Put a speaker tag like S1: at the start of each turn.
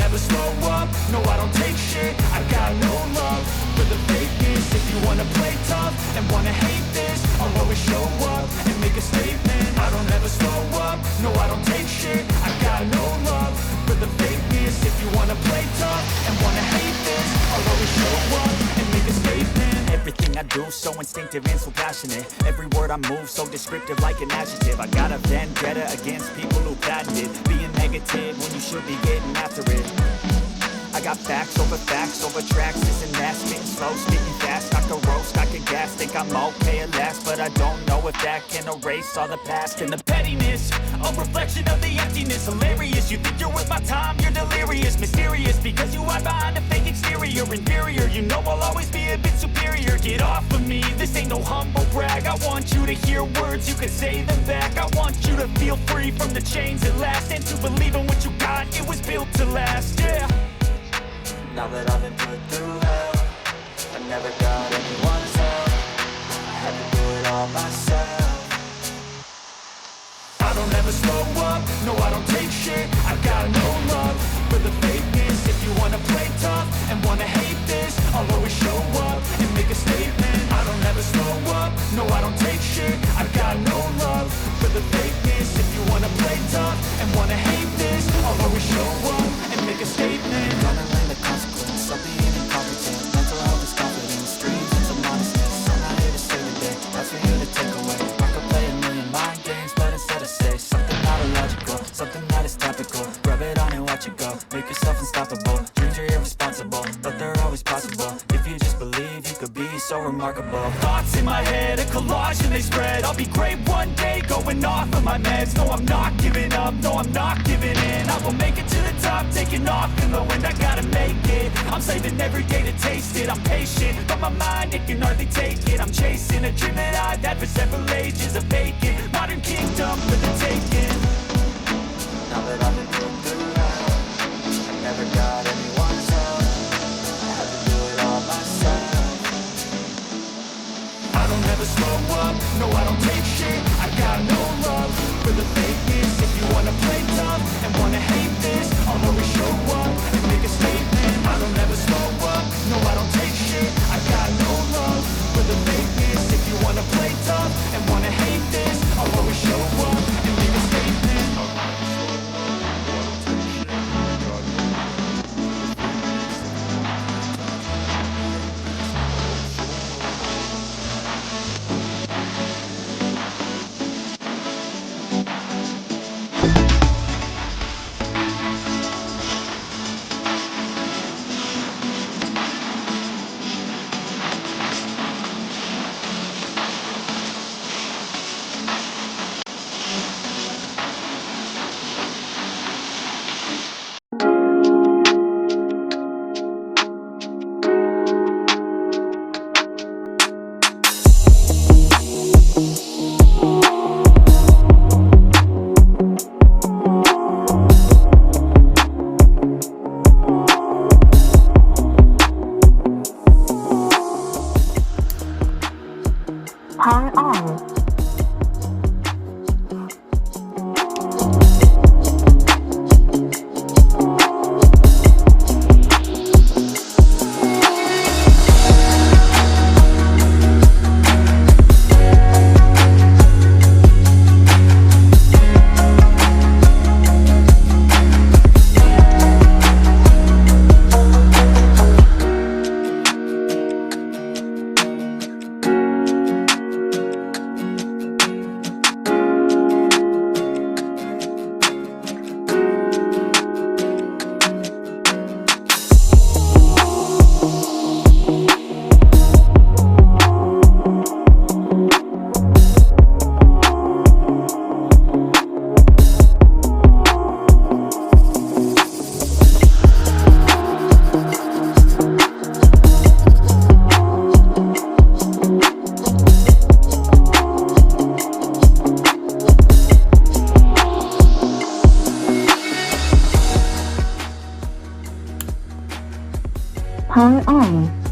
S1: never slow up, no I don't take shit. I got no love for the fakeness. If you wanna play tough and wanna hate this, I'll always show up and make a statement. I don't ever slow up, no I don't take shit. I got no love for the fakeness. If you wanna play tough and wanna hate this, I'll always show up and make a statement. Everything I do so instinctive and so passionate. Every word I move so descriptive like an adjective. I got a vendetta against people who patented being negative when you should be getting after it. I got facts over tracks, this and that. Spitting slow, speaking fast, I can roast, I can gas. Think I'm okay at last, but I don't know if that can erase all the past. And the pettiness, a reflection of the emptiness. Hilarious, you think you're worth my time, you're delirious. Mysterious, because you hide behind a fake exterior. Inferior, you know I'll always be a bit superior. Get off of me, this ain't no humble brag. I want you to hear words, you can say them back. I want you to feel free from the chains at last, and to believe in what you got, it was built to last, yeah.
S2: Now that I've been put through hell, I never got anyone's help. I had to do it all myself.
S1: I don't ever slow up, no I don't take shit. I got no love for the fakeness. If you wanna play tough and wanna hate this, I'll always show up and make a statement. I don't ever slow up, no I don't take shit. I got no love for the fakeness. If you wanna play tough and wanna hate this, I'll always show up and make a statement.
S2: Gonna learn the consequence of being in are always possible. If you just believe, you could be so remarkable.
S1: Thoughts in my head, a collage and they spread. I'll be great one day, going off of my meds. No, I'm not giving up, no, I'm not giving in. I will make it to the top, taking off in the wind. I gotta make it, I'm saving every day to taste it. I'm patient, but my mind, it can hardly take it. I'm chasing a dream that I've had for several ages. A vacant, modern kingdom for the taking.
S2: Now that I've been put through hell, I never got anyone's help. I had to do it all myself.
S1: I don't ever slow up, no I don't take shit. I got no love for the fakeness. If you wanna play tough and wanna hate this, I'll always show up and make a statement. I don't ever slow up, no I don't take shit. I got no love for the fakeness. If you wanna play tough and wanna hate this, I'll always show up and make a statement.
S3: Power on. Power on.